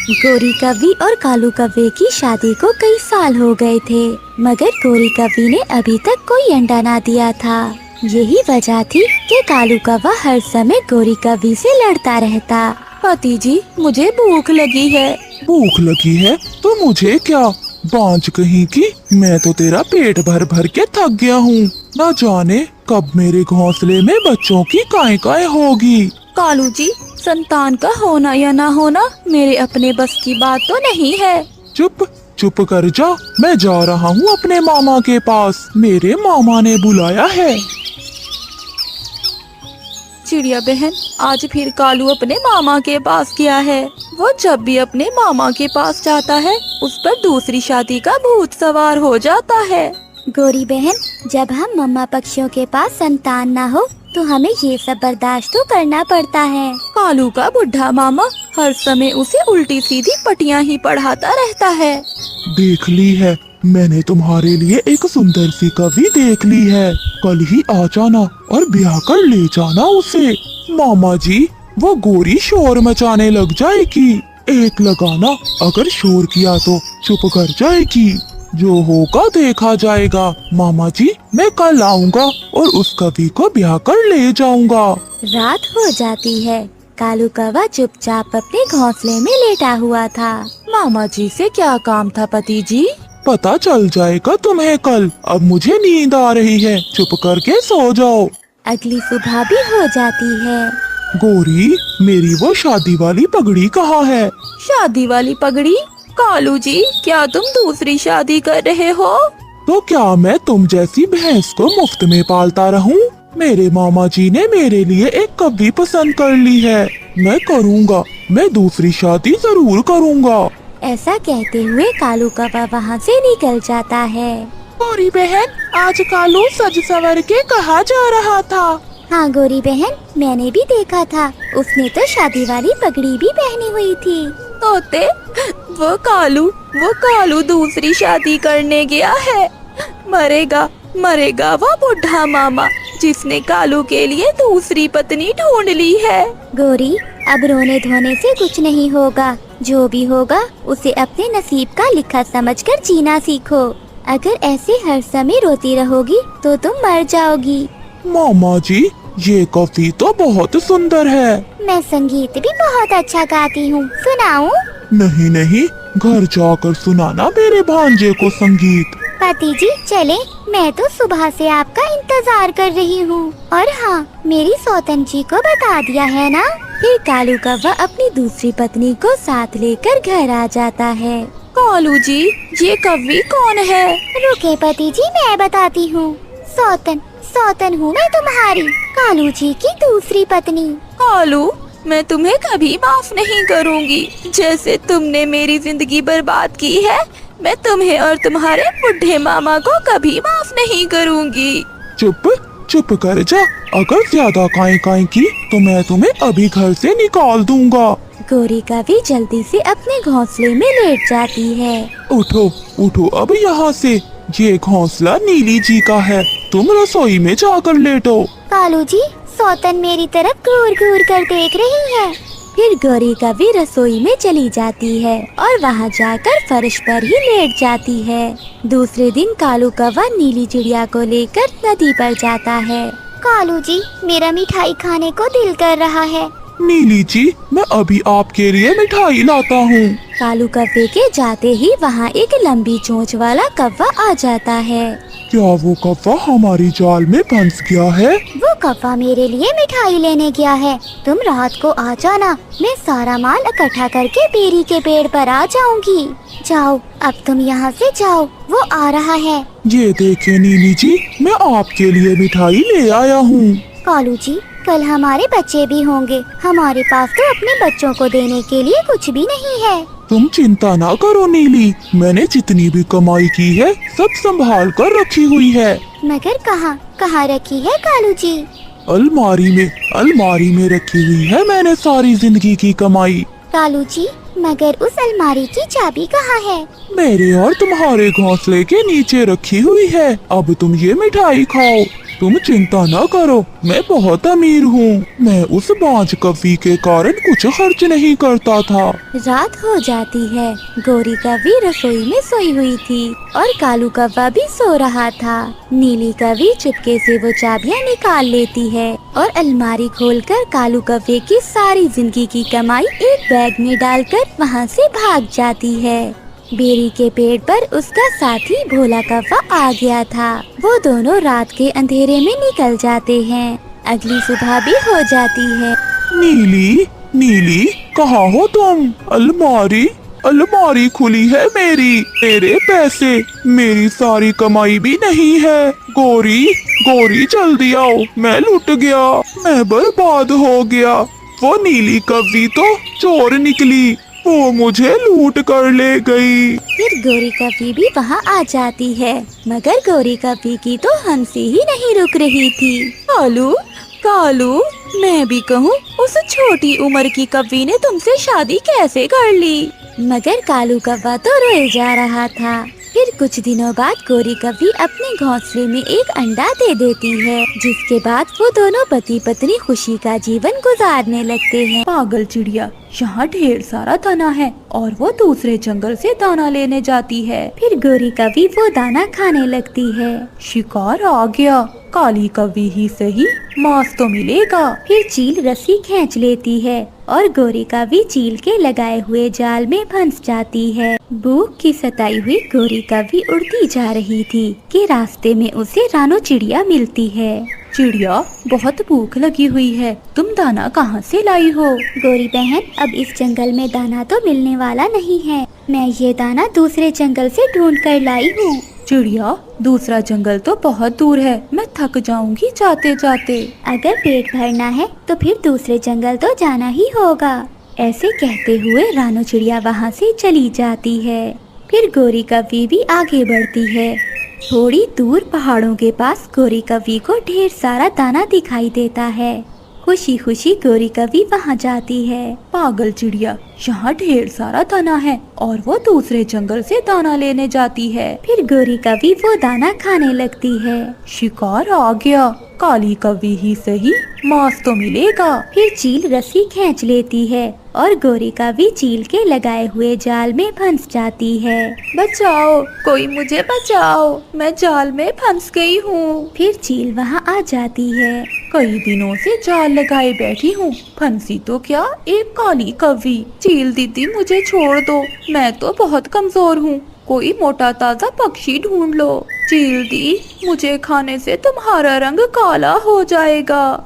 गोरी कव्वी और कालू कव्वे की शादी को कई साल हो गए थे, मगर गोरी कव्वी ने अभी तक कोई अंडा ना दिया था। यही वजह थी कि कालू कव्वा हर समय गोरी कव्वी से लड़ता रहता। पति जी, मुझे भूख लगी है। भूख लगी है तो मुझे क्या, बांझ कहीं की, मैं तो तेरा पेट भर भर के थक गया हूँ। न जाने कब मेरे घोंसले में बच्चों की काय काय होगी। कालू जी, संतान का होना या ना होना मेरे अपने बस की बात तो नहीं है। चुप चुप कर जा, मैं जा रहा हूँ अपने मामा के पास, मेरे मामा ने बुलाया है। चिड़िया बहन, आज फिर कालू अपने मामा के पास गया है। वो जब भी अपने मामा के पास जाता है, उस पर दूसरी शादी का भूत सवार हो जाता है। गोरी बहन, जब हम मम्मा पक्षियों के पास संतान ना हो तो हमें ये सब बर्दाश्त तो करना पड़ता है। कालू का बुढ़ा मामा हर समय उसे उल्टी सीधी पटियां ही पढ़ाता रहता है। देख ली है, मैंने तुम्हारे लिए एक सुंदर सी कवि देख ली है। कल ही आ जाना और ब्याह कर ले जाना उसे। मामा जी, वो गोरी शोर मचाने लग जाएगी। एक लगाना, अगर शोर किया तो चुप कर जाएगी। जो होगा देखा जाएगा। मामा जी, मैं कल आऊँगा और उस कवि को ब्याह कर ले जाऊँगा। रात हो जाती है। कालू कौवा चुपचाप अपने घोंसले में लेटा हुआ था। मामा जी से क्या काम था पति जी? पता चल जाएगा तुम्हें कल। अब मुझे नींद आ रही है, चुप करके सो जाओ। अगली सुबह भी हो जाती है। गोरी, मेरी वो शादी वाली पगड़ी कहाँ है? शादी वाली पगड़ी? कालू जी, क्या तुम दूसरी शादी कर रहे हो? तो क्या मैं तुम जैसी भैंस को मुफ्त में पालता रहूं? मेरे मामा जी ने मेरे लिए एक कवि पसंद कर ली है। मैं करूँगा, मैं दूसरी शादी जरूर करूँगा। ऐसा कहते हुए कालू कौवा वहाँ से निकल जाता है। गोरी बहन, आज कालू सज सवर के कहाँ जा रहा था? हाँ गोरी बहन, मैंने भी देखा था। उसने तो शादी वाली पगड़ी भी पहनी हुई थी। तोते, वो कालू दूसरी शादी करने गया है। मरेगा मरेगा वो बुढ़ा मामा, जिसने कालू के लिए दूसरी पत्नी ढूंढ ली है। गोरी, अब रोने धोने से कुछ नहीं होगा। जो भी होगा उसे अपने नसीब का लिखा समझकर जीना सीखो। अगर ऐसे हर समय रोती रहोगी तो तुम मर जाओगी। मामा जी, ये कवि तो बहुत सुंदर है। मैं संगीत भी बहुत अच्छा गाती हूँ, सुनाऊं? नहीं नहीं, घर जाकर सुनाना मेरे भांजे को संगीत। पति जी चले, मैं तो सुबह से आपका इंतजार कर रही हूँ। और हाँ, मेरी सौतन जी को बता दिया है ना? फिर कालू कौवा अपनी दूसरी पत्नी को साथ लेकर घर आ जाता है। कालू जी, ये कवि कौन है? रुके पति जी, मैं बताती हूँ। सौतन हूँ मैं तुम्हारी, कालू जी की दूसरी पत्नी। कालू, मैं तुम्हें कभी माफ नहीं करूँगी। जैसे तुमने मेरी जिंदगी बर्बाद की है, मैं तुम्हें और तुम्हारे बुढ़े मामा को कभी माफ नहीं करूँगी। चुप चुप कर जा, अगर ज्यादा काई काई की तो मैं तुम्हें अभी घर से निकाल दूंगा। गोरी कवि जल्दी से अपने घोंसले में लेट जाती है। उठो उठो अब यहाँ से, ये घोंसला नीली जी का है, तुम रसोई में जाकर लेटो। कालू जी, सौतन मेरी तरफ घूर घूर कर देख रही है। फिर गोरी कवि रसोई में चली जाती है और वहाँ जाकर फर्श पर ही लेट जाती है। दूसरे दिन कालू कौवा नीली चिड़िया को लेकर नदी पर जाता है। कालू जी, मेरा मिठाई खाने को दिल कर रहा है। नीली जी, मैं अभी आपके लिए मिठाई लाता हूँ। कालू कौवे के जाते ही वहाँ एक लंबी चोंच वाला कौवा आ जाता है। क्या वो कौवा हमारी जाल में फंस गया है? वो कौवा मेरे लिए मिठाई लेने गया है। तुम रात को आ जाना, मैं सारा माल इकट्ठा करके बेरी के पेड़ पर आ जाऊंगी। जाओ, अब तुम यहाँ से जाओ, वो आ रहा है। ये देखे नीली जी, मैं आपके लिए मिठाई ले आया हूँ। कालू जी, कल हमारे बच्चे भी होंगे। हमारे पास तो अपने बच्चों को देने के लिए कुछ भी नहीं है। तुम चिंता ना करो नीली, मैंने जितनी भी कमाई की है सब संभाल कर रखी हुई है। मगर कहाँ रखी है कालू जी? अलमारी में रखी हुई है मैंने सारी जिंदगी की कमाई। कालू जी, मगर उस अलमारी की चाबी कहाँ है? मेरे और तुम्हारे घोंसले के नीचे रखी हुई है। अब तुम ये मिठाई खाओ। तुम चिंता न करो, मैं बहुत अमीर हूँ। मैं उस बाज कव्वी के कारण कुछ खर्च नहीं करता था। रात हो जाती है। गोरी कव्वी रसोई में सोई हुई थी और कालू कौवा भी सो रहा था। नीली कव्वी चुपके से वो चाबियां निकाल लेती है और अलमारी खोलकर कालू कव्वे की सारी जिंदगी की कमाई एक बैग में डालकर वहाँ से भाग जाती है। बेरी के पेड़ पर उसका साथी भोला कौवा आ गया था। वो दोनों रात के अंधेरे में निकल जाते हैं। अगली सुबह भी हो जाती है। नीली, नीली, कहाँ हो तुम? अलमारी, अलमारी खुली है मेरी। मेरे पैसे, मेरी सारी कमाई भी नहीं है। गोरी, गोरी जल्दी आओ, मैं लुट गया, मैं बर्बाद हो गया। वो नीली कव्वी तो चोर निकली, वो मुझे लूट कर ले गई। फिर गोरी कव्वी भी वहाँ आ जाती है, मगर गोरी कव्वी की तो हंसी ही नहीं रुक रही थी। कालू, कालू, मैं भी कहूँ उस छोटी उम्र की कव्वी ने तुमसे शादी कैसे कर ली? मगर कालू कौवा तो रोए जा रहा था। फिर कुछ दिनों बाद गोरी कव्वी अपने घोंसले में एक अंडा दे देती है, जिसके बाद वो दोनों पति पत्नी खुशी का जीवन गुजारने लगते हैं। पागल चिड़िया, यहाँ ढेर सारा दाना है और वो दूसरे जंगल से दाना लेने जाती है। फिर गोरी कव्वी वो दाना खाने लगती है। शिकार आ गया, काली कव्वी ही सही, मांस तो मिलेगा। फिर चील रस्सी खींच लेती है और गोरी कव्वी चील के लगाए हुए जाल में फंस जाती है। भूख की सताई हुई गोरी कव्वी उड़ती जा रही थी कि रास्ते में उसे रानो चिड़िया मिलती है। चिड़िया, बहुत भूख लगी हुई है, तुम दाना कहाँ से लाई हो? गोरी बहन, अब इस जंगल में दाना तो मिलने वाला नहीं है। मैं ये दाना दूसरे जंगल से ढूंढ कर लाई हूँ। चिड़िया, दूसरा जंगल तो बहुत दूर है, मैं थक जाऊंगी जाते जाते। अगर पेट भरना है तो फिर दूसरे जंगल तो जाना ही होगा। ऐसे कहते हुए रानो चिड़िया वहाँ से चली जाती है। फिर गोरी कव्वी भी आगे बढ़ती है। थोड़ी दूर पहाड़ों के पास गोरी कव्वी को ढेर सारा दाना दिखाई देता है। खुशी खुशी गोरी कव्वी वहाँ जाती है। पागल चिड़िया, यहाँ ढेर सारा दाना है और वो दूसरे जंगल से दाना लेने जाती है। फिर गोरी कव्वी वो दाना खाने लगती है। शिकार आ गया, काली कव्वी ही सही, मांस तो मिलेगा। फिर चील रस्सी खींच लेती है और गोरी कव्वी चील के लगाए हुए जाल में फंस जाती है। बचाओ, कोई मुझे बचाओ, मैं जाल में फंस गई हूँ। फिर चील वहाँ आ जाती है। कई दिनों से जाल लगाए बैठी हूँ, फंसी तो क्या एक काली कव्वी। चील दीदी, मुझे छोड़ दो, मैं तो बहुत कमजोर हूँ, कोई मोटा ताजा पक्षी ढूंढ लो। चील दी, मुझे खाने से तुम्हारा रंग काला हो जाएगा।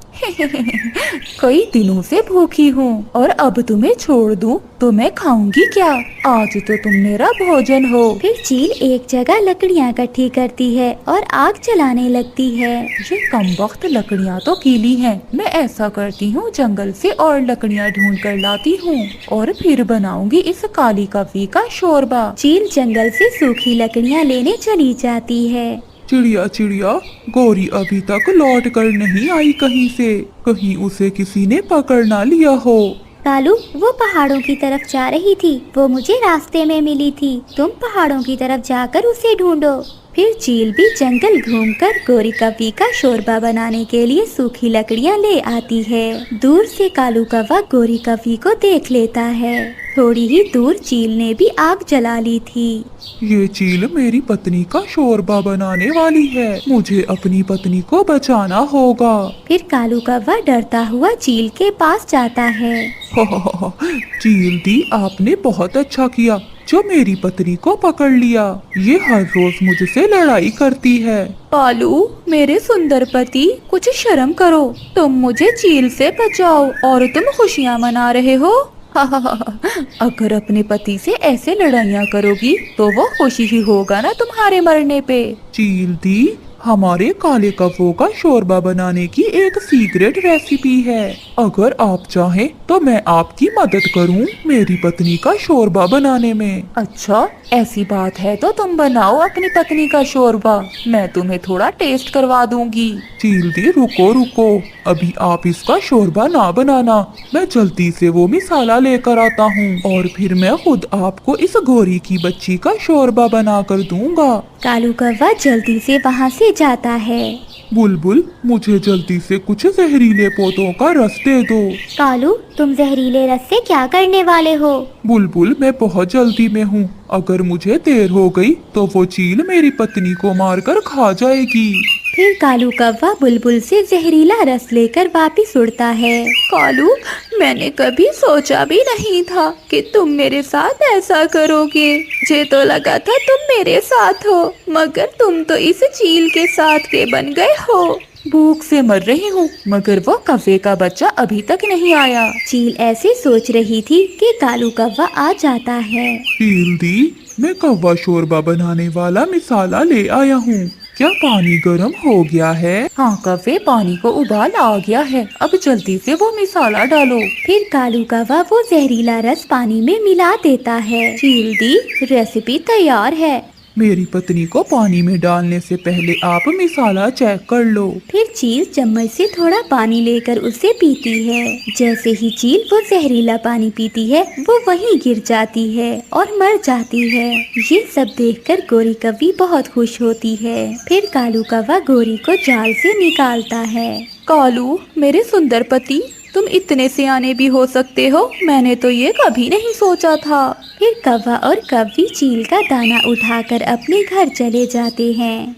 कई दिनों से भूखी हूँ और अब तुम्हें छोड़ दूँ तो मैं खाऊंगी क्या? आज तो तुम मेरा भोजन हो। फिर चील एक जगह लकड़ियाँ इकट्ठी करती है और आग जलाने लगती है। ये कमबख्त लकड़ियाँ तो गीली हैं। मैं ऐसा करती हूँ, जंगल से और लकड़ियाँ ढूंढ कर लाती हूँ और फिर बनाऊंगी इस काली कव्वी का शोरबा। चील जंगल से सूखी लकड़ियाँ लेने चली जाती है। चिड़िया, चिड़िया, गोरी अभी तक लौट कर नहीं आई कहीं से। कहीं उसे किसी ने पकड़ ना लिया हो। कालू, वो पहाड़ों की तरफ जा रही थी, वो मुझे रास्ते में मिली थी। तुम पहाड़ों की तरफ जाकर उसे ढूंढो। फिर चील भी जंगल घूमकर गोरी कव्वी का शोरबा बनाने के लिए सूखी लकड़ियाँ ले आती है। दूर से कालू कौवा गोरी कव्वी को देख लेता है। थोड़ी ही दूर चील ने भी आग जला ली थी। ये चील मेरी पत्नी का शोरबा बनाने वाली है, मुझे अपनी पत्नी को बचाना होगा। फिर कालू कौवा डरता हुआ चील के पास जाता है। चील दी, आपने बहुत अच्छा किया जो मेरी पत्नी को पकड़ लिया। ये हर रोज मुझसे लड़ाई करती है। कालू, मेरे सुंदर पति, कुछ शर्म करो, तुम मुझे चील से बचाओ और तुम खुशियाँ मना रहे हो। अगर अपने पति से ऐसे लड़ाइयाँ करोगी तो वो खुशी ही होगा ना तुम्हारे मरने पे। चील दी, हमारे काले कव्वों का शोरबा बनाने की एक सीक्रेट रेसिपी है। अगर आप चाहें तो मैं आपकी मदद करूं मेरी पत्नी का शोरबा बनाने में। अच्छा, ऐसी बात है तो तुम बनाओ अपनी पत्नी का शोरबा, मैं तुम्हें थोड़ा टेस्ट करवा दूंगी। चील दी, रुको रुको, अभी आप इसका शोरबा ना बनाना, मैं जल्दी से वो मसाला लेकर आता हूँ और फिर मैं खुद आपको इस गोरी की बच्ची का शोरबा बना कर दूंगा। कालू कौवा जल्दी से वहाँ से जाता है। बुलबुल, मुझे जल्दी से कुछ जहरीले पौधों का रस दे दो। कालू, तुम जहरीले रस से क्या करने वाले हो? बुलबुल, मैं बहुत जल्दी में हूँ। अगर मुझे देर हो गई तो वो चील मेरी पत्नी को मारकर खा जाएगी। फिर कालू कौवा बुलबुल से जहरीला रस लेकर वापिस उड़ता है। कालू, मैंने कभी सोचा भी नहीं था कि तुम मेरे साथ ऐसा करोगे। मुझे तो लगा था तुम मेरे साथ हो, मगर तुम तो इस चील के साथ के बन गए हो। भूख से मर रही हूँ, मगर वो कौवे का बच्चा अभी तक नहीं आया। चील ऐसे सोच रही थी कि कालू कौवा आ जाता है। चील दी, मैं कौवा शोरबा बनाने वाला मिसाला ले आया हूँ। क्या पानी गर्म हो गया है? हाँ कौवे, पानी को उबाल आ गया है, अब जल्दी से वो मिसाला डालो। फिर कालू कौवा वो जहरीला रस पानी में मिला देता है। चील दी, रेसिपी तैयार है। मेरी पत्नी को पानी में डालने से पहले आप मिसाला चेक कर लो। फिर चील चम्मच से थोड़ा पानी लेकर उसे पीती है। जैसे ही चील वो जहरीला पानी पीती है, वो वहीं गिर जाती है और मर जाती है। ये सब देखकर गोरी कौवी बहुत खुश होती है। फिर कालू कौवा गोरी को जाल से निकालता है। कालू, मेरे सुंदर पति, तुम इतने सियाने भी हो सकते हो, मैंने तो ये कभी नहीं सोचा था। फिर कौवा और कौवी चील का दाना उठाकर अपने घर चले जाते हैं।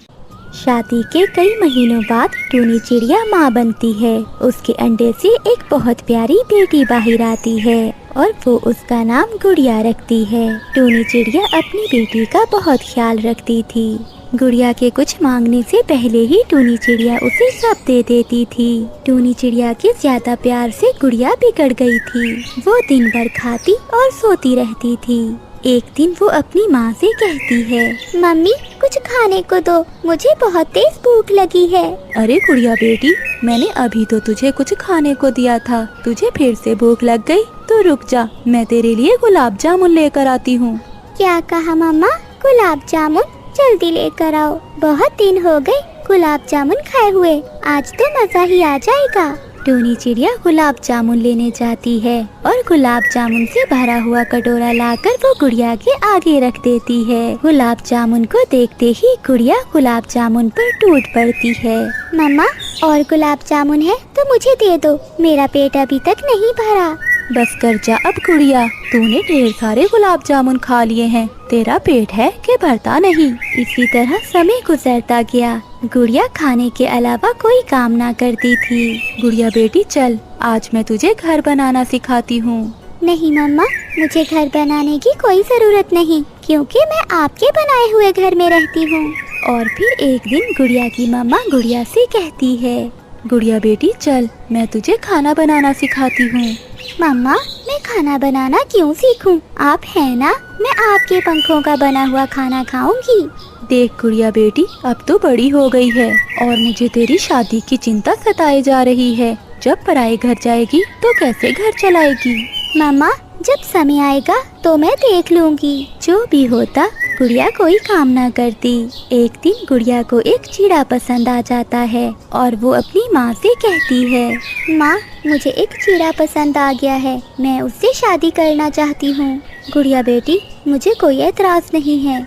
शादी के कई महीनों बाद टूनी चिड़िया माँ बनती है। उसके अंडे से एक बहुत प्यारी बेटी बाहर आती है और वो उसका नाम गुड़िया रखती है। टूनी चिड़िया अपनी बेटी का बहुत ख्याल रखती थी। गुड़िया के कुछ मांगने से पहले ही टूनी चिड़िया उसे सब दे देती थी। टूनी चिड़िया के ज्यादा प्यार से गुड़िया बिगड़ गई थी। वो दिन भर खाती और सोती रहती थी। एक दिन वो अपनी माँ से कहती है, मम्मी कुछ खाने को दो, मुझे बहुत तेज भूख लगी है। अरे गुड़िया बेटी, मैंने अभी तो तुझे कुछ खाने को दिया था, तुझे फिर से भूख लग गई? तो रुक जा, मैं तेरे लिए गुलाब जामुन लेकर आती हूँ। क्या कहा मम्मा? गुलाब जामुन? जल्दी लेकर आओ, बहुत दिन हो गए गुलाब जामुन खाए हुए, आज तो मजा ही आ जाएगा। टूनी चिड़िया गुलाब जामुन लेने जाती है और गुलाब जामुन से भरा हुआ कटोरा लाकर वो गुड़िया के आगे रख देती है। गुलाब जामुन को देखते ही गुड़िया गुलाब जामुन पर टूट पड़ती है। मम्मा, और गुलाब जामुन है तो मुझे दे दो, मेरा पेट अभी तक नहीं भरा। बस कर जा अब गुड़िया, तूने ढेर सारे गुलाब जामुन खा लिए हैं, तेरा पेट है कि भरता नहीं। इसी तरह समय गुजरता गया। गुड़िया खाने के अलावा कोई काम ना करती थी। गुड़िया बेटी चल, आज मैं तुझे घर बनाना सिखाती हूँ। नहीं मम्मा, मुझे घर बनाने की कोई जरूरत नहीं, क्योंकि मैं आपके बनाए हुए घर में रहती हूँ। और फिर एक दिन गुड़िया की मम्मा गुड़िया से कहती है, गुड़िया बेटी चल, मैं तुझे खाना बनाना सिखाती हूँ। मम्मा, मैं खाना बनाना क्यों सीखूं? आप हैं ना, मैं आपके पंखों का बना हुआ खाना खाऊंगी। देख गुड़िया बेटी, अब तो बड़ी हो गई है और मुझे तेरी शादी की चिंता सताए जा रही है। जब पराए घर जाएगी तो कैसे घर चलाएगी? मम्मा, जब समय आएगा तो मैं देख लूंगी। जो भी होता, गुड़िया कोई काम ना करती। एक दिन गुड़िया को एक चिड़ा पसंद आ जाता है और वो अपनी माँ से कहती है, माँ, मुझे एक चिड़ा पसंद आ गया है, मैं उससे शादी करना चाहती हूँ। गुड़िया बेटी, मुझे कोई एतराज नहीं है।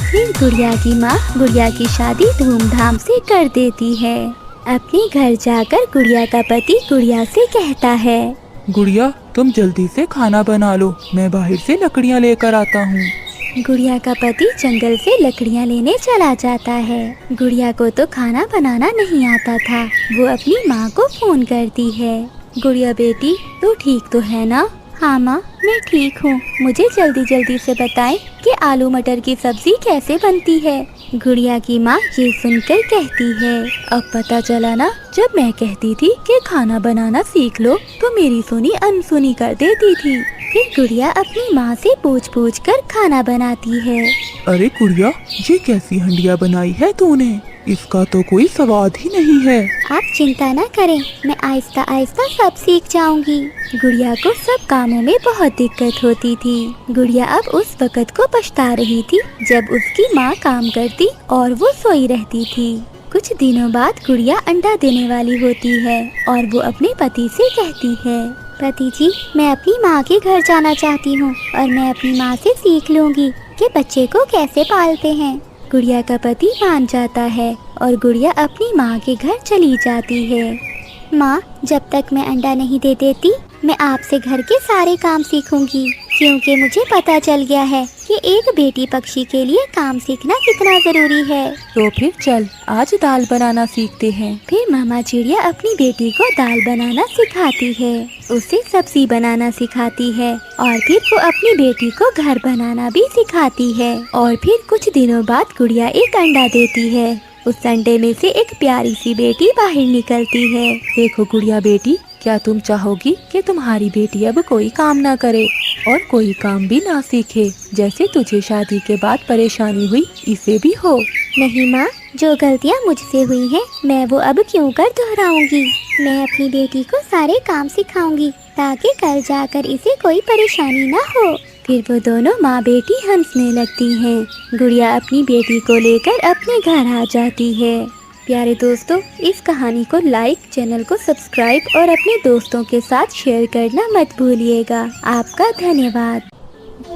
फिर गुड़िया की माँ गुड़िया की शादी धूमधाम से कर देती है। अपने घर जाकर गुड़िया का पति गुड़िया से कहता है, गुड़िया, तुम जल्दी से खाना बना लो, मैं बाहर से लकड़ियाँ लेकर आता हूँ। गुड़िया का पति जंगल से लकड़ियाँ लेने चला जाता है। गुड़िया को तो खाना बनाना नहीं आता था। वो अपनी माँ को फोन करती है, गुड़िया बेटी तू ठीक तो है ना? हाँ माँ, मैं ठीक हूँ। मुझे जल्दी जल्दी से बताएं कि आलू मटर की सब्जी कैसे बनती है। गुड़िया की माँ ये सुनकर कहती है, अब पता चला ना, जब मैं कहती थी कि खाना बनाना सीख लो तो मेरी सुनी अनसुनी कर देती थी। फिर गुड़िया अपनी माँ से पूछ कर खाना बनाती है। अरे गुड़िया, ये कैसी हंडिया बनाई है तूने? इसका तो कोई स्वाद ही नहीं है। आप चिंता न करें, मैं आहिस्ता आहिस्ता सब सीख जाऊंगी। गुड़िया को सब कामों में बहुत दिक्कत होती थी। गुड़िया अब उस वक़्त को पछता रही थी जब उसकी माँ काम करती और वो सोई रहती थी। कुछ दिनों बाद गुड़िया अंडा देने वाली होती है और वो अपने पति से कहती है, पति जी, मैं अपनी माँ के घर जाना चाहती हूँ और मैं अपनी माँ से सीख लूंगी कि बच्चे को कैसे पालते हैं। गुड़िया का पति मान जाता है और गुड़िया अपनी माँ के घर चली जाती है। माँ, जब तक मैं अंडा नहीं दे देती मैं आपसे घर के सारे काम सीखूंगी, क्योंकि मुझे पता चल गया है कि एक बेटी पक्षी के लिए काम सीखना कितना जरूरी है। तो फिर चल आज दाल बनाना सीखते हैं। फिर मामा चिड़िया अपनी बेटी को दाल बनाना सिखाती है, उसे सब्जी बनाना सिखाती है और फिर वो अपनी बेटी को घर बनाना भी सिखाती है। और फिर कुछ दिनों बाद गुड़िया एक अंडा देती है। उस अंडे में से एक प्यारी सी बेटी बाहर निकलती है। देखो गुड़िया बेटी, क्या तुम चाहोगी कि तुम्हारी बेटी अब कोई काम ना करे और कोई काम भी ना सीखे, जैसे तुझे शादी के बाद परेशानी हुई इसे भी हो? नहीं माँ, जो गलतियाँ मुझसे हुई हैं मैं वो अब क्यों कर दोहराऊंगी। मैं अपनी बेटी को सारे काम सिखाऊंगी ताकि कल जाकर इसे कोई परेशानी ना हो। फिर वो दोनों माँ बेटी हंसने लगती हैं। गुड़िया अपनी बेटी को लेकर अपने घर आ जाती है। प्यारे दोस्तों, इस कहानी को लाइक, चैनल को सब्सक्राइब और अपने दोस्तों के साथ शेयर करना मत भूलिएगा। आपका धन्यवाद।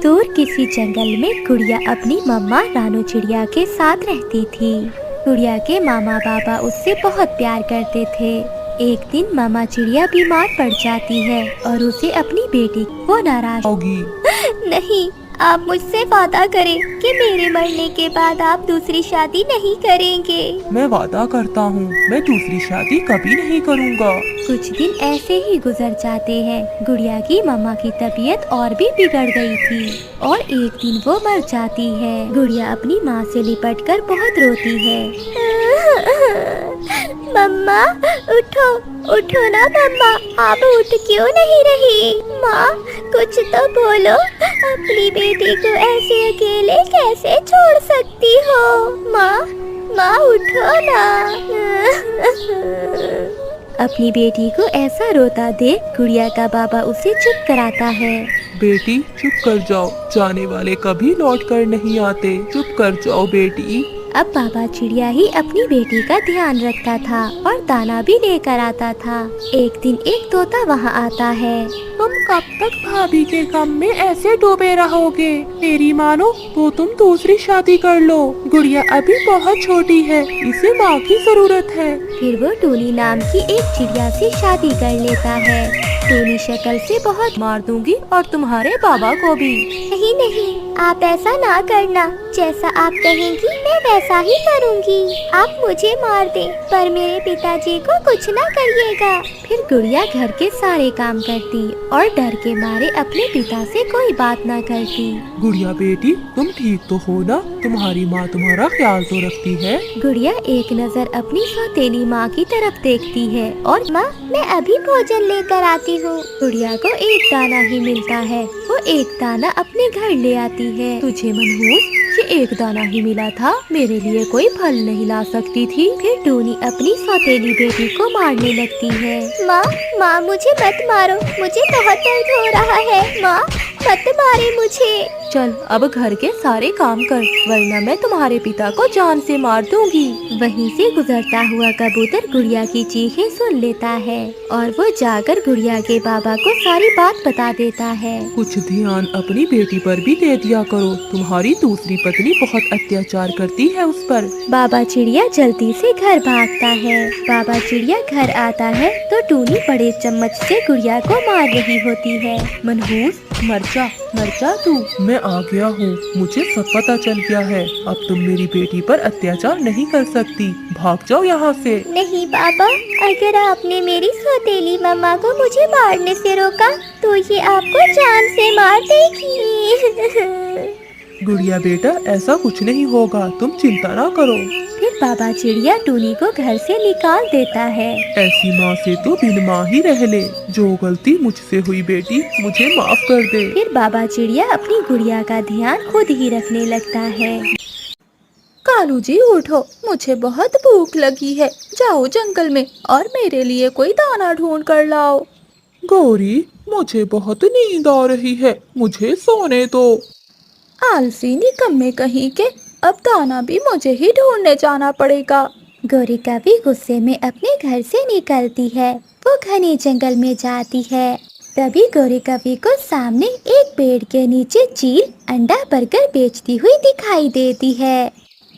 दूर किसी जंगल में गुड़िया अपनी मम्मा रानू चिड़िया के साथ रहती थी। गुड़िया के मामा बाबा उससे बहुत प्यार करते थे। एक दिन मामा चिड़िया बीमार पड़ जाती है और उसे अपनी बेटी को नाराज होगी। नहीं, आप मुझसे वादा करें कि मेरे मरने के बाद आप दूसरी शादी नहीं करेंगे। मैं वादा करता हूँ मैं दूसरी शादी कभी नहीं करूँगा। कुछ दिन ऐसे ही गुजर जाते हैं। गुड़िया की मम्मा की तबीयत और भी बिगड़ गई थी और एक दिन वो मर जाती है। गुड़िया अपनी माँ से लिपटकर बहुत रोती है। मम्मा, उठो उठो ना मम्मा, आप उठ क्यों नहीं रही? माँ, कुछ तो बोलो, अपनी बेटी को ऐसे अकेले कैसे छोड़ सकती हो? माँ, माँ उठो ना। अपनी बेटी को ऐसा रोता देख गुड़िया का बाबा उसे चुप कराता है। बेटी चुप कर जाओ, जाने वाले कभी लौट कर नहीं आते। चुप कर जाओ बेटी। अब बाबा चिड़िया ही अपनी बेटी का ध्यान रखता था और दाना भी लेकर आता था। एक दिन एक तोता वहाँ आता है। तुम कब तक भाभी के गम में ऐसे डूबे रहोगे? मेरी मानो तो तुम दूसरी शादी कर लो। गुड़िया अभी बहुत छोटी है, इसे माँ की जरूरत है। फिर वो टूनी नाम की एक चिड़िया से शादी कर लेता है। टूनी शक्ल से बहुत मार दूंगी और तुम्हारे बाबा को भी। नहीं नहीं, आप ऐसा ना करना। जैसा आप कहेंगी मैं वैसा ही करूंगी। आप मुझे मार दें पर मेरे पिताजी को कुछ ना करिएगा। फिर गुड़िया घर के सारे काम करती और डर के मारे अपने पिता से कोई बात ना करती। गुड़िया बेटी, तुम ठीक तो हो ना? तुम्हारी माँ तुम्हारा ख्याल तो रखती है? गुड़िया एक नजर अपनी सौतेली माँ की तरफ देखती है और माँ, मैं अभी भोजन लेकर आती हूँ। गुड़िया को एक दाना ही मिलता है। वो एक दाना अपने घर ले आती है। तुझे मनहूस, ये एक दाना ही मिला था, मेरे लिए कोई फल नहीं ला सकती थी? फिर टूनी अपनी सौतेली बेटी को मारने लगती है। माँ, माँ मुझे मत मारो, मुझे बहुत दर्द हो रहा है। माँ, मत मारे मुझे। चल अब घर के सारे काम कर, वरना मैं तुम्हारे पिता को जान से मार दूंगी। वहीं से गुजरता हुआ कबूतर गुड़िया की चीखें सुन लेता है और वो जाकर गुड़िया के बाबा को सारी बात बता देता है। कुछ ध्यान अपनी बेटी पर भी दे दिया करो, तुम्हारी दूसरी पत्नी बहुत अत्याचार करती है उस पर। बाबा चिड़िया जल्दी से घर भागता है। बाबा चिड़िया घर आता है तो टूनी बड़े चम्मच से गुड़िया को मार रही होती है। मनहूस, मर जा तू। मैं आ गया हूँ, मुझे सब पता चल गया है। अब तुम मेरी बेटी पर अत्याचार नहीं कर सकती, भाग जाओ यहाँ से। नहीं बाबा, अगर आपने मेरी सौतेली मम्मा को मुझे मारने से रोका तो ये आपको जान से मार देगी। गुड़िया बेटा, ऐसा कुछ नहीं होगा, तुम चिंता ना करो। फिर बाबा चिड़िया टूनी को घर से निकाल देता है। ऐसी माँ से तो बिन माँ ही रह ले। जो गलती मुझसे हुई बेटी, मुझे माफ कर दे। फिर बाबा चिड़िया अपनी गुड़िया का ध्यान खुद ही रखने लगता है। कालू जी उठो, मुझे बहुत भूख लगी है, जाओ जंगल में और मेरे लिए कोई दाना ढूंढ कर लाओ। गौरी, मुझे बहुत नींद आ रही है, मुझे सोने दो। आलसी निकम्मे कहीं के, अब दाना भी मुझे ही ढूंढने जाना पड़ेगा। गौरी कभी गुस्से में अपने घर से निकलती है। वो घने जंगल में जाती है। तभी गौरी कवि को सामने एक पेड़ के नीचे चील अंडा भरकर बेचती हुई दिखाई देती है।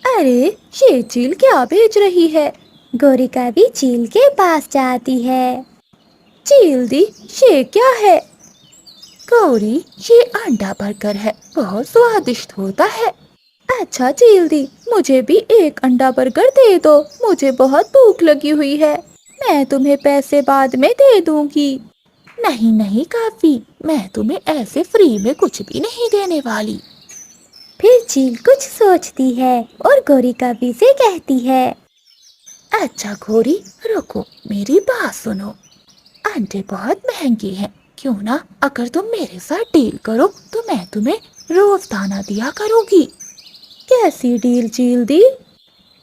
अरे ये चील क्या भेज रही है? गोरिका भी चील के पास जाती है। चील दी, ये क्या है? गौरी, ये अंडा बर्गर है, बहुत स्वादिष्ट होता है। अच्छा चील दी, मुझे भी एक अंडा बर्गर दे दो, मुझे बहुत भूख लगी हुई है। मैं तुम्हें पैसे बाद में दे दूंगी। नहीं नहीं काफी, मैं तुम्हें ऐसे फ्री में कुछ भी नहीं देने वाली। फिर चील कुछ सोचती है और गोरिका भी से कहती है। अच्छा गौरी, रुको, मेरी बात सुनो। अंडे बहुत महंगे हैं, क्यों ना अगर तुम मेरे साथ डील करो तो मैं तुम्हें रोज दाना दिया करूंगी। कैसी डील चील दी?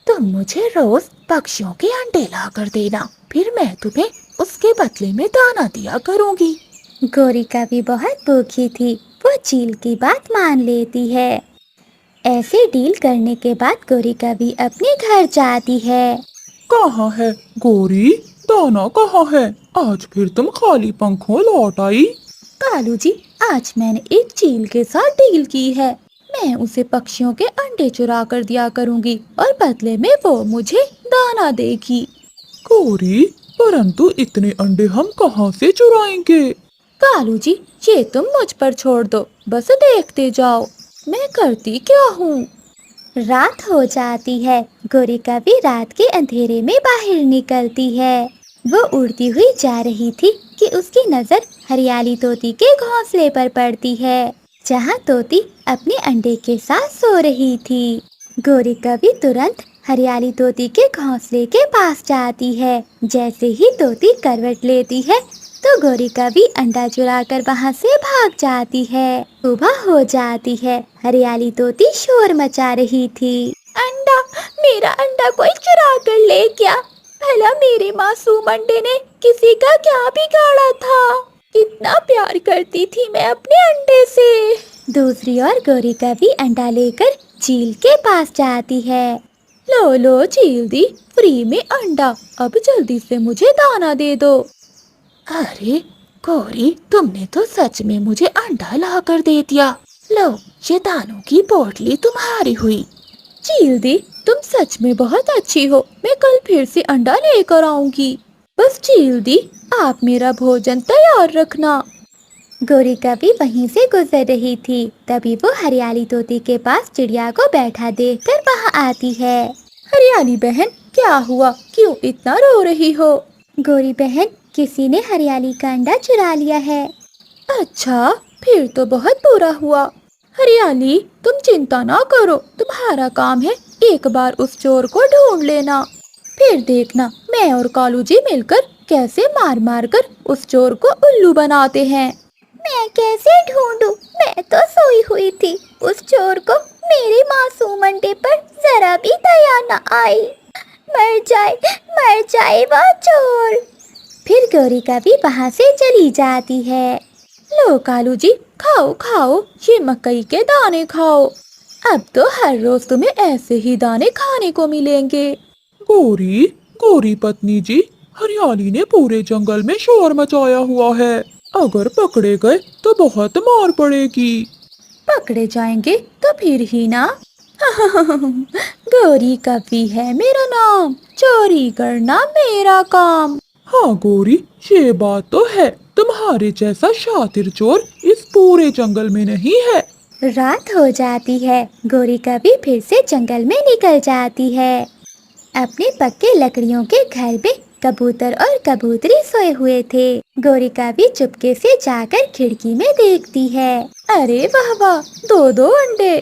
तुम मुझे रोज पक्षियों के अंडे ला कर देना, फिर मैं तुम्हें उसके बदले में दाना दिया करूंगी। गोरिका भी बहुत भूखी थी, वो चील की बात मान लेती है। ऐसे डील करने के बाद गोरिका भी अपने घर जाती है। कहाँ है गोरी? दाना कहाँ है? आज फिर तुम खाली पंखों लौट आई। कालू जी, आज मैंने एक चील के साथ डील की है। मैं उसे पक्षियों के अंडे चुरा कर दिया करूंगी और बदले में वो मुझे दाना देगी। गोरी, परंतु इतने अंडे हम कहाँ से चुराएंगे? कालू जी, ये तुम मुझ पर छोड़ दो, बस देखते जाओ मैं करती क्या हूँ। रात हो जाती है। गोरिका भी रात के अंधेरे में बाहर निकलती है। वो उड़ती हुई जा रही थी कि उसकी नजर हरियाली तोती के घोंसले पर पड़ती है, जहाँ तोती अपने अंडे के साथ सो रही थी। गोरिका भी तुरंत हरियाली तोती के घोंसले के पास जाती है। जैसे ही तोती करवट लेती है तो गोरिका भी अंडा चुरा कर वहाँ से भाग जाती है। सुबह हो जाती है। हरियाली तोती शोर मचा रही थी। अंडा, मेरा अंडा कोई चुरा कर ले गया। भला मेरे मासूम अंडे ने किसी का क्या बिगाड़ा था? कितना प्यार करती थी मैं अपने अंडे से। दूसरी ओर गोरिका भी अंडा लेकर चील के पास जाती है। लो लो चील दी, फ्री में अंडा, अब जल्दी से मुझे दाना दे दो। अरे गौरी, तुमने तो सच में मुझे अंडा ला कर दे दिया। लो, ये दानों की पोटली तुम्हारी हुई। चील दी, तुम सच में बहुत अच्छी हो, मैं कल फिर से अंडा लेकर आऊंगी। बस चील दी, आप मेरा भोजन तैयार रखना। गोरिका भी वहीं से गुजर रही थी, तभी वो हरियाली तोती के पास चिड़िया को बैठा देखकर वहाँ आती है। हरियाली बहन, क्या हुआ? क्यों इतना रो रही हो? गोरी बहन, किसी ने हरियाली का अंडा चुरा लिया है। अच्छा, फिर तो बहुत बुरा हुआ। हरियाली, तुम चिंता ना करो, तुम्हारा काम है एक बार उस चोर को ढूंढ लेना। फिर देखना मैं और कालू जी मिलकर कैसे मार मार कर उस चोर को उल्लू बनाते हैं। मैं कैसे ढूंढूं? मैं तो सोई हुई थी। उस चोर को मेरे मासूम अंडे पर जरा भी दया न आई। मर जाए वो चोर। फिर गोरिका भी वहाँ से चली जाती है। लो कालू जी, खाओ खाओ, ये मकई के दाने खाओ। अब तो हर रोज तुम्हें ऐसे ही दाने खाने को मिलेंगे। गोरी, गोरी पत्नी जी, हरियाली ने पूरे जंगल में शोर मचाया हुआ है। अगर पकड़े गए तो बहुत मार पड़ेगी। पकड़े जाएंगे तो फिर ही ना। गौरी कवि है मेरा नाम, चोरी करना मेरा काम। हाँ गोरी, ये बात तो है, तुम्हारे जैसा शातिर चोर इस पूरे जंगल में नहीं है। रात हो जाती है। गोरिका भी फिर से जंगल में निकल जाती है। अपने पक्के लकड़ियों के घर में कबूतर और कबूतरी सोए हुए थे। गोरिका भी चुपके से जाकर खिड़की में देखती है। अरे वाह वाह, दो दो अंडे।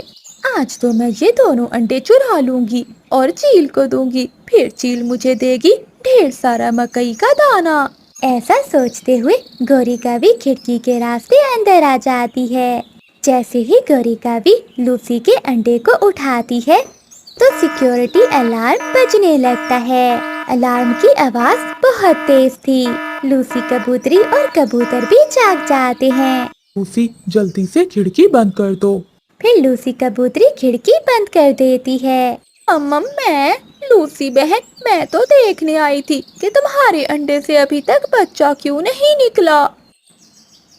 आज तो मैं ये दोनों अंडे चुरा लूंगी और चील को दूंगी, फिर चील मुझे देगी ढेर सारा मकई का दाना। ऐसा सोचते हुए गोरिका भी खिड़की के रास्ते अंदर आ जाती है। जैसे ही गोरिका भी लूसी के अंडे को उठाती है तो सिक्योरिटी अलार्म बजने लगता है। अलार्म की आवाज बहुत तेज थी। लूसी कबूतरी और कबूतर भी जाग जाते हैं। लूसी, जल्दी से खिड़की बंद कर दो। फिर लूसी कबूतरी खिड़की बंद कर देती है। अम्मम, मैं लूसी बहन, मैं तो देखने आई थी कि तुम्हारे अंडे से अभी तक बच्चा क्यों नहीं निकला।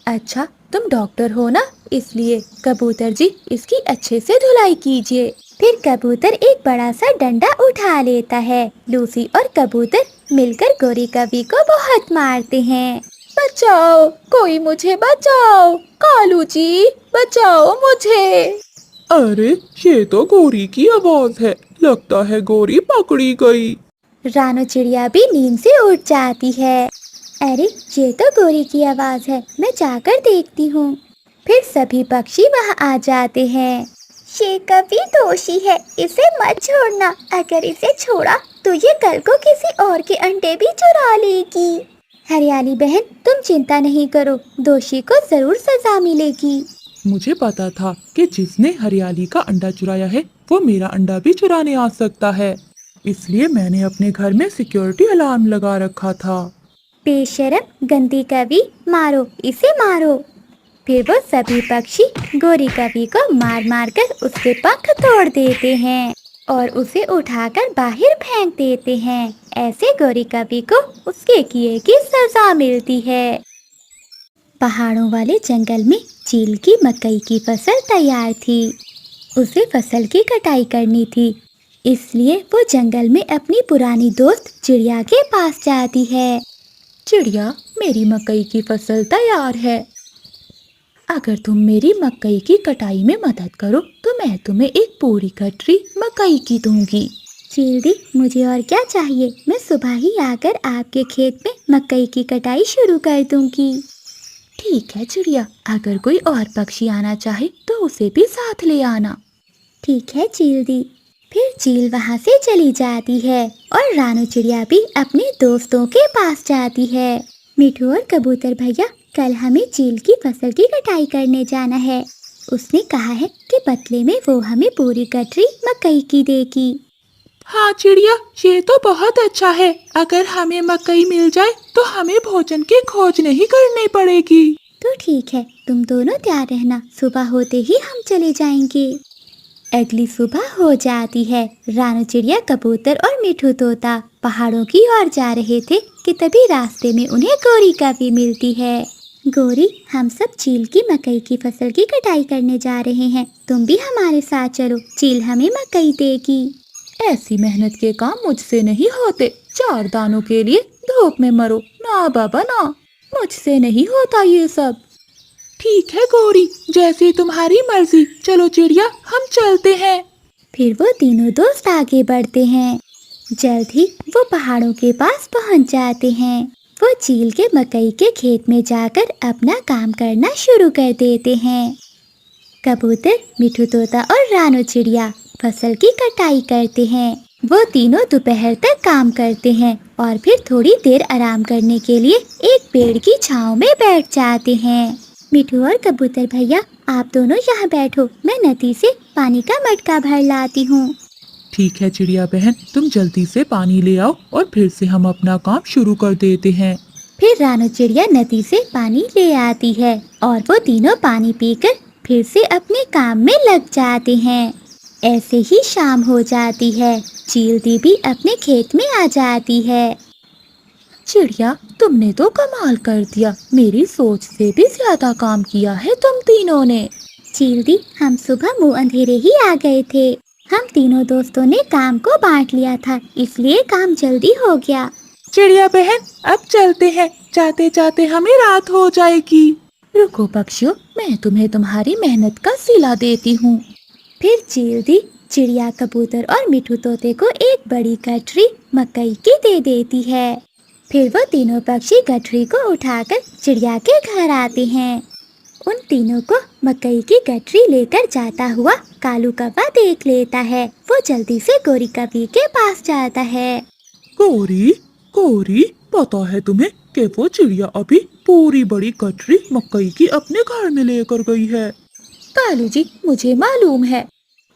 अच्छा, तुम डॉक्टर हो ना, इसलिए कबूतर जी इसकी अच्छे से धुलाई कीजिए। फिर कबूतर एक बड़ा सा डंडा उठा लेता है। लूसी और कबूतर मिलकर गोरी कवि को बहुत मारते हैं। बचाओ, कोई मुझे बचाओ, कालू जी बचाओ मुझे। अरे ये तो गोरी की आवाज है, लगता है गोरी पकड़ी गई। रानो चिड़िया भी नींद से उठ जाती है। अरे ये तो गोरी की आवाज है, मैं जाकर देखती हूँ। फिर सभी पक्षी वहाँ आ जाते हैं। ये कभी दोषी है, इसे मत छोड़ना। अगर इसे छोड़ा तो ये कल को किसी और के अंडे भी चुरा लेगी। हरियाली बहन, तुम चिंता नहीं करो, दोषी को जरूर सजा मिलेगी। मुझे पता था कि जिसने हरियाली का अंडा चुराया है वो मेरा अंडा भी चुराने आ सकता है, इसलिए मैंने अपने घर में सिक्योरिटी अलार्म लगा रखा था। बेशरम गंदी कवि, मारो इसे मारो। फिर वो सभी पक्षी गोरी कवि को मार मार कर उसके पंख तोड़ देते हैं और उसे उठाकर बाहर फेंक देते हैं। ऐसे गोरी कवि को उसके किए की सजा मिलती है। पहाड़ों वाले जंगल में चील की मकई की फसल तैयार थी। उसे फसल की कटाई करनी थी, इसलिए वो जंगल में अपनी पुरानी दोस्त चिड़िया के पास जाती है। चिड़िया, मेरी मकई की फसल तैयार है। अगर तुम मेरी मकई की कटाई में मदद करो तो मैं तुम्हें एक पूरी गठरी मकई की दूंगी। चील दी, मुझे और क्या चाहिए, मैं सुबह ही आकर आपके खेत में मकई की कटाई शुरू कर दूंगी। ठीक है चिड़िया, अगर कोई और पक्षी आना चाहे तो उसे भी साथ ले आना। ठीक है चील दी। फिर चील वहाँ से चली जाती है और रानू चिड़िया भी अपने दोस्तों के पास जाती है। मिठू और कबूतर भैया, कल हमें चील की फसल की कटाई करने जाना है। उसने कहा है कि बदले में वो हमें पूरी गठरी मकई की देगी। हाँ चिड़िया, ये तो बहुत अच्छा है। अगर हमें मकई मिल जाए तो हमें भोजन की खोज नहीं करनी पड़ेगी। तो ठीक है, तुम दोनों तैयार रहना, सुबह होते ही हम चले जाएंगे। अगली सुबह हो जाती है। रानू चिड़िया, कबूतर और मिठू तोता पहाड़ों की ओर जा रहे थे कि तभी रास्ते में उन्हें गोरी कवि मिलती है। गोरी, हम सब चील की मकई की फसल की कटाई करने जा रहे हैं, तुम भी हमारे साथ चलो, चील हमें मकई देगी। ऐसी मेहनत के काम मुझसे नहीं होते, 4 दानों के लिए धूप में मरो ना बाबा ना, मुझसे नहीं होता ये सब। ठीक है गोरी, जैसी तुम्हारी मर्जी, चलो चिड़िया हम चलते हैं। फिर वो तीनों दोस्त आगे बढ़ते हैं। जल्द ही वो पहाड़ों के पास पहुंच जाते हैं। वो चील के मकई के खेत में जाकर अपना काम करना शुरू कर देते हैं। कबूतर, मिठू तोता और रानू चिड़िया फसल की कटाई करते हैं। वो तीनों दोपहर तक काम करते हैं और फिर थोड़ी देर आराम करने के लिए एक पेड़ की छांव में बैठ जाते हैं। मिठू और कबूतर भैया, आप दोनों यहाँ बैठो, मैं नदी से पानी का मटका भर लाती हूँ। ठीक है चिड़िया बहन, तुम जल्दी से पानी ले आओ और फिर से हम अपना काम शुरू कर देते हैं। फिर रानू चिड़िया नदी से पानी ले आती है और वो तीनों पानी पीकर फिर से अपने काम में लग जाते हैं। ऐसे ही शाम हो जाती है। चील दी भी अपने खेत में आ जाती है। चिड़िया, तुमने तो कमाल कर दिया, मेरी सोच से भी ज्यादा काम किया है तुम तीनों ने। चील दी, हम सुबह मुँह अंधेरे ही आ गए थे। हम तीनों दोस्तों ने काम को बांट लिया था, इसलिए काम जल्दी हो गया। चिड़िया बहन, अब चलते हैं, जाते जाते हमें रात हो जाएगी। रुको पक्षियों, मैं तुम्हें तुम्हारी मेहनत का सिला देती हूँ। फिर चील दी चिड़िया, कबूतर और मिठू तोते को एक बड़ी गठरी मकई की दे देती है। फिर वो तीनों पक्षी गठरी को उठाकर चिड़िया के घर आते हैं। उन तीनों को मकई की गठरी लेकर जाता हुआ कालू कौवा देख लेता है। वो जल्दी से गोरी कवि के पास जाता है। गोरी, गोरी, पता है तुम्हें कि वो चिड़िया अभी पूरी बड़ी गठरी मकई की अपने घर में लेकर गई है। कालू जी, मुझे मालूम है,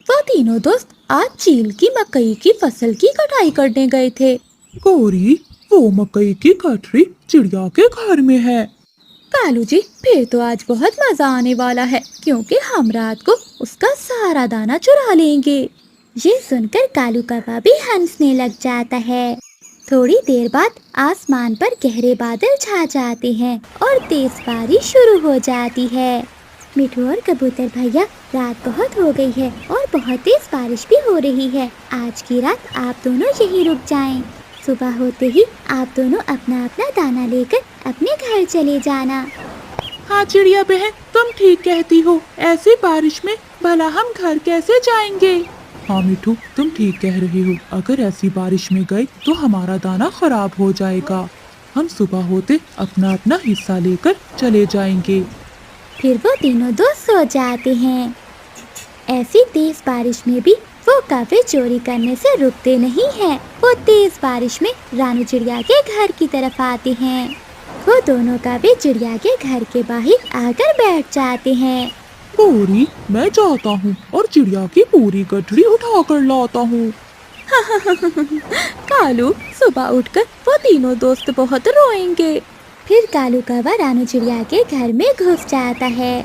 वो तीनों दोस्त आज चील की मकई की फसल की कटाई करने गए थे। गोरी, वो मकई की गठरी चिड़िया के घर में है। कालू जी, फिर तो आज बहुत मजा आने वाला है, क्योंकि हम रात को उसका सारा दाना चुरा लेंगे। ये सुनकर कालू कौवा भी हंसने लग जाता है। थोड़ी देर बाद आसमान पर गहरे बादल छा जाते हैं और तेज बारिश शुरू हो जाती है। मिठू और कबूतर भैया, रात बहुत हो गई है और बहुत तेज बारिश भी हो रही है। आज की रात आप दोनों यहीं रुक जाएं। सुबह होते ही आप दोनों अपना अपना दाना लेकर अपने घर चले जाना। हाँ चिड़िया बहन, तुम ठीक कहती हो। ऐसी बारिश में भला हम घर कैसे जाएंगे? हाँ मिठू, तुम ठीक कह रही हो। अगर ऐसी बारिश में गए तो हमारा दाना खराब हो जाएगा। हम सुबह होते अपना अपना हिस्सा लेकर चले जाएंगे। फिर वो तीनों दोस्त सो जाते हैं। ऐसी तेज बारिश में भी वो कौवे चोरी करने से रुकते नहीं हैं। वो तेज बारिश में रानू चिड़िया के घर की तरफ आते हैं। वो दोनों कौवे चिड़िया के घर के बाहर आकर बैठ जाते हैं। गौरी, मैं जाता हूँ और चिड़िया की पूरी गठरी उठा कर लाता हूँ। कालू, सुबह उठकर वो तीनों दोस्त बहुत रोएंगे। फिर कालू कौवा रानू चिड़िया के घर में घुस जाता है।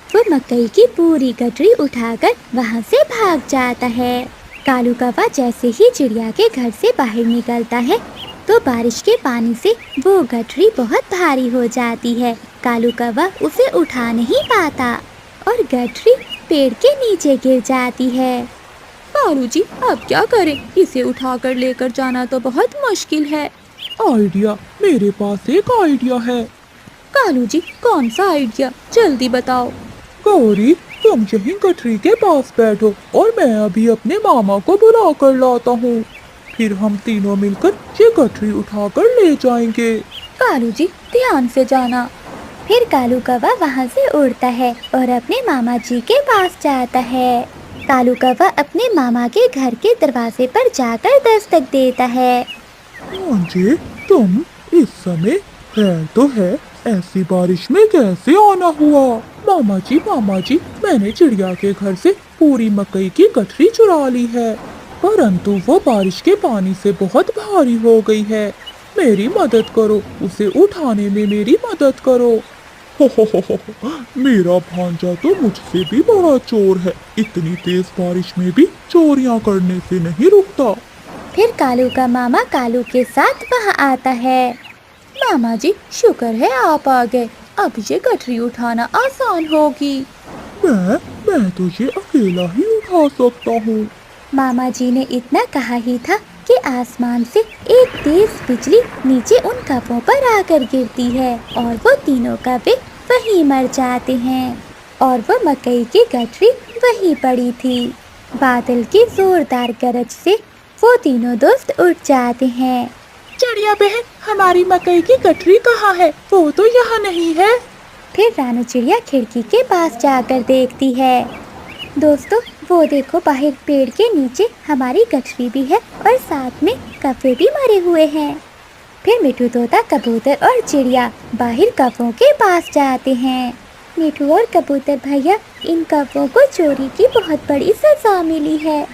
वो मकई की पूरी गठरी उठाकर वहाँ से भाग जाता है। कालू कौवा जैसे ही चिड़िया के घर से बाहर निकलता है तो बारिश के पानी से वो गठरी बहुत भारी हो जाती है। कालू कौवा उसे उठा नहीं पाता और गठरी पेड़ के नीचे गिर जाती है। कालू जी, अब क्या करें? इसे उठाकर लेकर जाना तो बहुत मुश्किल है। आइडिया, मेरे पास एक आइडिया है। कालू जी, कौन सा आइडिया? जल्दी बताओ। गौरी, तुम यहीं गठरी के पास बैठो और मैं अभी अपने मामा को बुला कर लाता हूँ। फिर हम तीनों मिलकर ये गठरी उठाकर ले जाएंगे। कालू जी, ध्यान से जाना। फिर कालू कौवा वहाँ से उड़ता है और अपने मामा जी के पास जाता है। कालू कौवा अपने मामा के घर के दरवाजे पर जाकर दस्तक देता है। मुझे तुम इस समय खैर तो है, ऐसी बारिश में कैसे आना हुआ? मामा जी, मैंने चिड़िया के घर से पूरी मकई की गठरी चुरा ली है, परंतु वो बारिश के पानी से बहुत भारी हो गई है। मेरी मदद करो, उसे उठाने में मेरी मदद करो। हो, मेरा भांजा तो मुझसे भी बड़ा चोर है। इतनी तेज बारिश में भी चोरियां करने से नहीं रुकता। फिर कालू का मामा कालू के साथ वहाँ आता है। मामा जी, शुक्र है आप आ गए। अब ये गठरी उठाना आसान होगी। मैं तो ये अकेला ही उठा सकता हूँ। मामा जी ने इतना कहा ही था कि आसमान से एक तेज बिजली नीचे उन कौवों पर आकर गिरती है और वो तीनों कौवे वहीं मर जाते हैं और वो मकई की गठरी वहीं पड़ी थी। बादल की जोरदार गरज से वो तीनों दोस्त उठ जाते हैं। चिड़िया बहन, हमारी मकई की गठरी कहाँ है? वो तो यहाँ नहीं है। फिर रानू चिड़िया खिड़की के पास जाकर देखती है। दोस्तों, वो देखो, बाहर पेड़ के नीचे हमारी गठरी भी है और साथ में कौवे भी मरे हुए हैं। फिर मिठू, तोता, कबूतर और चिड़िया बाहर कौवों के पास जाते हैं। मिठू और कबूतर भैया, इन कौवों को चोरी की बहुत बड़ी सजा मिली है।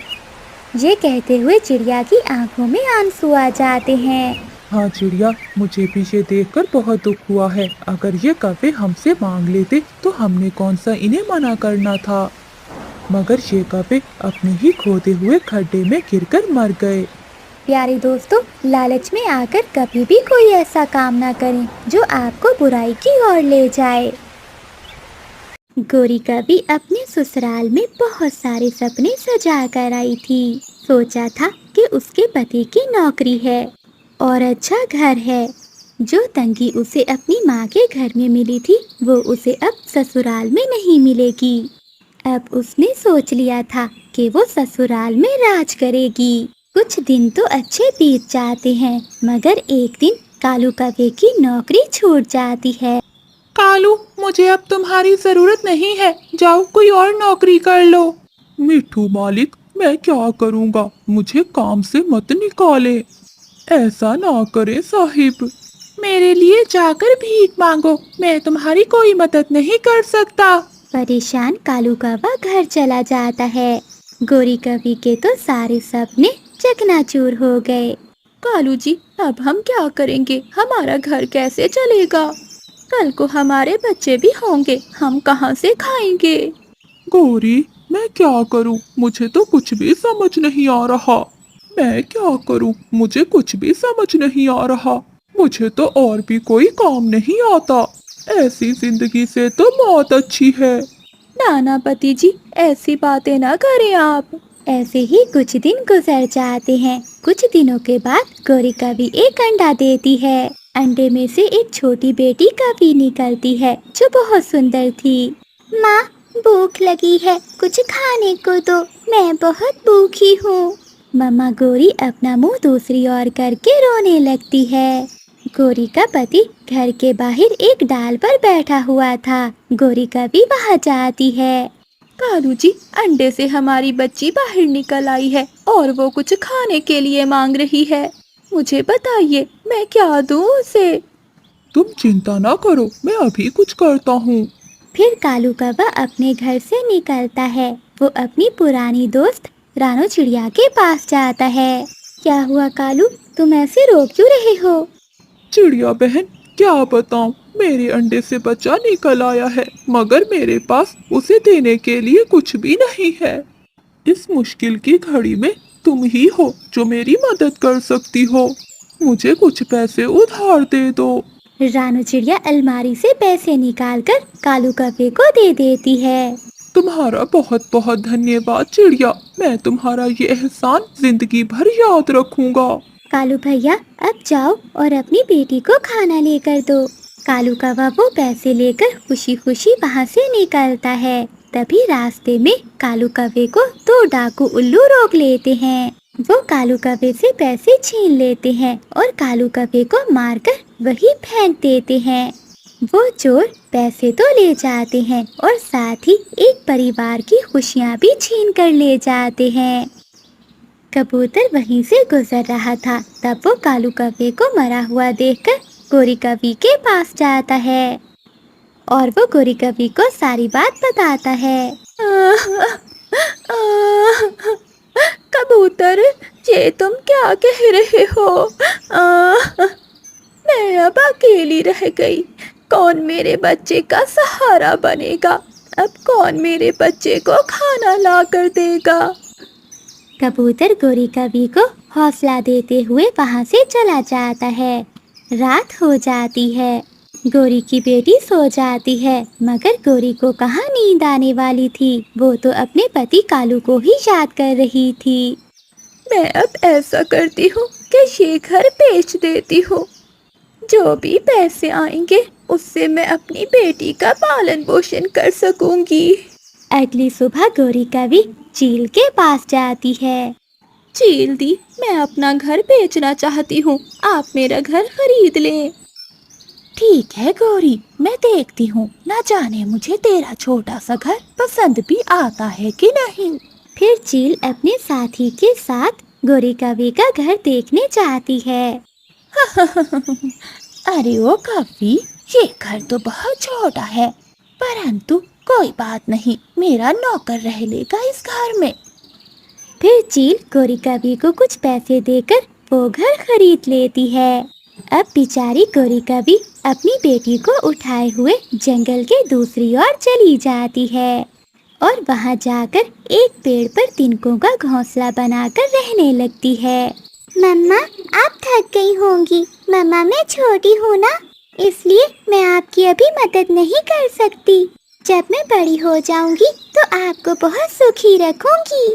ये कहते हुए चिड़िया की आंखों में आंसू आ जाते हैं। हाँ चिड़िया, मुझे भी ये देखकर बहुत दुख हुआ है। अगर ये कौवे हमसे मांग लेते तो हमने कौन सा इन्हें मना करना था, मगर ये कौवे अपने ही खोदे हुए खड्डे में गिरकर मर गए। प्यारे दोस्तों, लालच में आकर कभी भी कोई ऐसा काम ना करें जो आपको बुराई की ओर ले जाए। गोरी कभी अपने ससुराल में बहुत सारे सपने सजा कर आई थी। सोचा था कि उसके पति की नौकरी है और अच्छा घर है। जो तंगी उसे अपनी माँ के घर में मिली थी वो उसे अब ससुराल में नहीं मिलेगी। अब उसने सोच लिया था कि वो ससुराल में राज करेगी। कुछ दिन तो अच्छे बीत जाते हैं, मगर एक दिन कालू कौवे की नौकरी छूट जाती है। कालू, मुझे अब तुम्हारी जरूरत नहीं है, जाओ कोई और नौकरी कर लो। मिठू मालिक, मैं क्या करूँगा, मुझे काम से मत निकाले। ऐसा ना करे साहिब, मेरे लिए जाकर भीख मांगो, मैं तुम्हारी कोई मदद नहीं कर सकता। परेशान कालू कौवा घर चला जाता है। गोरी कौवे के तो सारे सपने चकनाचूर हो गए। कालू जी, अब हम क्या करेंगे? हमारा घर कैसे चलेगा? कल को हमारे बच्चे भी होंगे, हम कहाँ से खाएंगे? गौरी, मैं क्या करूं? मुझे तो कुछ भी समझ नहीं आ रहा। मैं क्या करूं? मुझे कुछ भी समझ नहीं आ रहा। मुझे तो और भी कोई काम नहीं आता। ऐसी जिंदगी से तो मौत अच्छी है। नाना पति जी, ऐसी बातें ना करें आप। ऐसे ही कुछ दिन गुजर जाते हैं। कुछ दिनों के बाद गौरी कवि एक अंडा देती है। अंडे में से एक छोटी बेटी कवि निकलती है जो बहुत सुंदर थी। माँ, भूख लगी है, कुछ खाने को दो, मैं बहुत भूखी हूँ। मम्मा गौरी अपना मुंह दूसरी ओर करके रोने लगती है। गौरी का पति घर के बाहर एक डाल पर बैठा हुआ था। गौरी कवि वहाँ जाती है। कालू जी, अंडे से हमारी बच्ची बाहर निकल आई है और वो कुछ खाने के लिए मांग रही है। मुझे बताइए, मैं क्या दूं उसे? तुम चिंता ना करो, मैं अभी कुछ करता हूँ। फिर कालू कौवा अपने घर से निकलता है। वो अपनी पुरानी दोस्त रानो चिड़िया के पास जाता है। क्या हुआ कालू, तुम ऐसे रो क्यों रहे हो? चिड़िया बहन, क्या बताऊं, मेरे अंडे से बच्चा निकल आया है, मगर मेरे पास उसे देने के लिए कुछ भी नहीं है। इस मुश्किल की घड़ी में तुम ही हो जो मेरी मदद कर सकती हो। मुझे कुछ पैसे उधार दे दो। रानो चिड़िया अलमारी से पैसे निकालकर कालू कौवे को दे देती है। तुम्हारा बहुत बहुत धन्यवाद चिड़िया, मैं तुम्हारा ये एहसान जिंदगी भर याद रखूंगा। कालू भैया, अब जाओ और अपनी बेटी को खाना लेकर दो। कालू कौवा वो पैसे लेकर खुशी खुशी वहाँ से निकलता है। तभी रास्ते में कालू कौवे को दो डाकू उल्लू रोक लेते हैं। वो कालू कौवे से पैसे छीन लेते हैं और कालू कौवे को मारकर वही फेंक देते हैं। वो चोर पैसे तो ले जाते हैं और साथ ही एक परिवार की खुशियाँ भी छीन कर ले जाते हैं। कबूतर वहीं से गुजर रहा था। तब वो कालू कौवे को मरा हुआ देखकर गौरी कवि के पास जाता है और वो गौरी कवि को सारी बात बताता है। कबूतर, ये तुम क्या कह रहे हो? मैं अब अकेली रह गई। कौन मेरे बच्चे का सहारा बनेगा? अब कौन मेरे बच्चे को खाना ला कर देगा? कबूतर गौरी कवि को हौसला देते हुए वहाँ से चला जाता है। रात हो जाती है। गौरी की बेटी सो जाती है, मगर गौरी को कहाँ नींद आने वाली थी। वो तो अपने पति कालू को ही याद कर रही थी। मैं अब ऐसा करती हूँ कि ये घर बेच देती हूँ। जो भी पैसे आएंगे उससे मैं अपनी बेटी का पालन पोषण कर सकूंगी। अगली सुबह गौरी कवि चील के पास जाती है। चील दी, मैं अपना घर बेचना चाहती हूँ, आप मेरा घर खरीद लें। ठीक है गौरी, मैं देखती हूँ, न जाने मुझे तेरा छोटा सा घर पसंद भी आता है कि नहीं। फिर चील अपने साथी के साथ गौरी कवि का घर देखने जाती है। अरे ओ कवि, ये घर तो बहुत छोटा है, परंतु कोई बात नहीं, मेरा नौकर रह लेगा इस घर में। फिर चील गौरी कवि को कुछ पैसे देकर वो घर खरीद लेती है। अब बेचारी गौरी कवि अपनी बेटी को उठाए हुए जंगल के दूसरी ओर चली जाती है और वहां जाकर एक पेड़ पर तिनकों का घोंसला बनाकर रहने लगती है। मम्मा, आप थक गई होंगी। मम्मा, मैं छोटी हूँ ना, इसलिए मैं आपकी अभी मदद नहीं कर सकती। जब मैं बड़ी हो जाऊंगी तो आपको बहुत सुखी रखूंगी।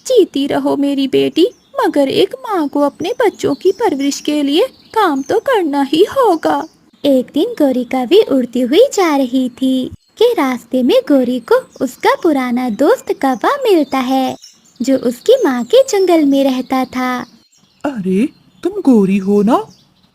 जीती रहो मेरी बेटी, मगर एक माँ को अपने बच्चों की परवरिश के लिए काम तो करना ही होगा। एक दिन गौरी कवि उड़ती हुई जा रही थी कि रास्ते में गौरी को उसका पुराना दोस्त कौवा मिलता है जो उसकी माँ के जंगल में रहता था। अरे, तुम गौरी हो ना?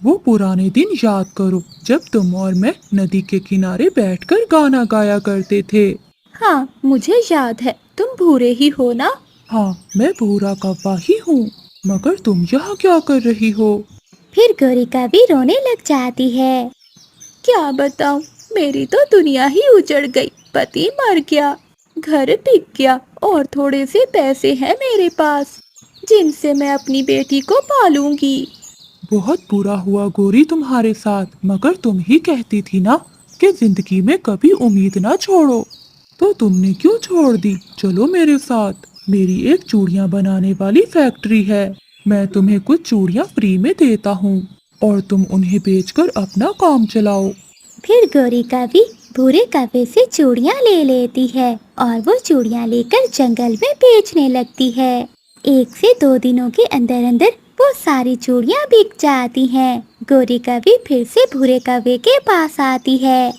वो पुराने दिन याद करो जब तुम और मैं नदी के किनारे बैठकर गाना गाया करते थे। हाँ, मुझे याद है। तुम भूरे ही हो ना? हाँ, मैं भूरा कौवा ही हूँ, मगर तुम यहाँ क्या कर रही हो? फिर गौरी कवि रोने लग जाती है। क्या बताऊं, मेरी तो दुनिया ही उजड़ गई। पति मर गया, घर बिक गया और थोड़े से पैसे हैं मेरे पास जिनसे मैं अपनी बेटी को पालूंगी। बहुत बुरा हुआ गौरी तुम्हारे साथ, मगर तुम ही कहती थी ना कि जिंदगी में कभी उम्मीद ना छोड़ो, तो तुमने क्यों छोड़ दी? चलो मेरे साथ, मेरी एक चूड़ियाँ बनाने वाली फैक्ट्री है। मैं तुम्हें कुछ चूड़ियाँ फ्री में देता हूँ और तुम उन्हें बेचकर अपना काम चलाओ। फिर गोरी कौवी भूरे कौवे से चूड़ियाँ ले लेती है और वो चूड़ियाँ लेकर जंगल में बेचने लगती है। 1 से 2 दिनों के अंदर अंदर वो सारी चूड़ियाँ बिक जाती हैं। गोरी कौवी फिर से भूरे कौवे के पास आती है।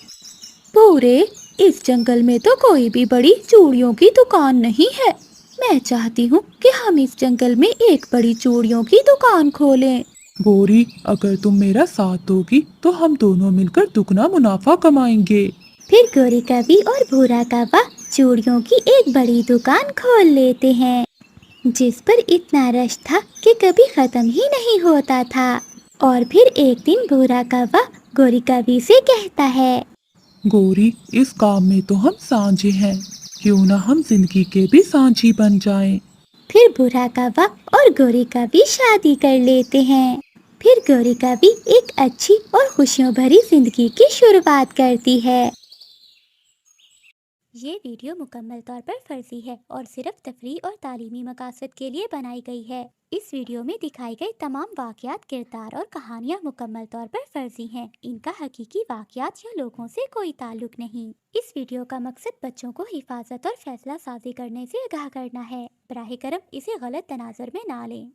भूरे, इस जंगल में तो कोई भी बड़ी चूड़ियों की दुकान नहीं है। मैं चाहती हूँ कि हम इस जंगल में एक बड़ी चूड़ियों की दुकान खोलें। गोरी, अगर तुम मेरा साथ दोगी तो हम दोनों मिलकर दुगना मुनाफा कमाएंगे। फिर गोरी कौवी और भूरा कौवा चूड़ियों की एक बड़ी दुकान खोल लेते हैं, जिस पर इतना रश था कि कभी खत्म ही नहीं होता था। और फिर एक दिन भूरा कौवा गोरी कौवी से कहता है, गोरी, इस काम में तो हम सांझे हैं, क्यों ना हम जिंदगी के भी सांझी बन जाएं। फिर भूरा कौवा और गोरी कौवी शादी कर लेते हैं। फिर गोरी कौवी एक अच्छी और खुशियों भरी जिंदगी की शुरुआत करती है। ये वीडियो मुकम्मल तौर पर फर्जी है और सिर्फ तफरीह और तालीमी मकासद के लिए बनाई गई है। इस वीडियो में दिखाए गए तमाम वाक़यात, किरदार और कहानियाँ मुकम्मल तौर पर फर्जी हैं। इनका हकीकी वाक़यात या लोगों से कोई ताल्लुक नहीं। इस वीडियो का मकसद बच्चों को हिफाजत और फैसला साजी करने से आगाह करना है। बराह करम इसे गलत तनाज़ुर में ना लें।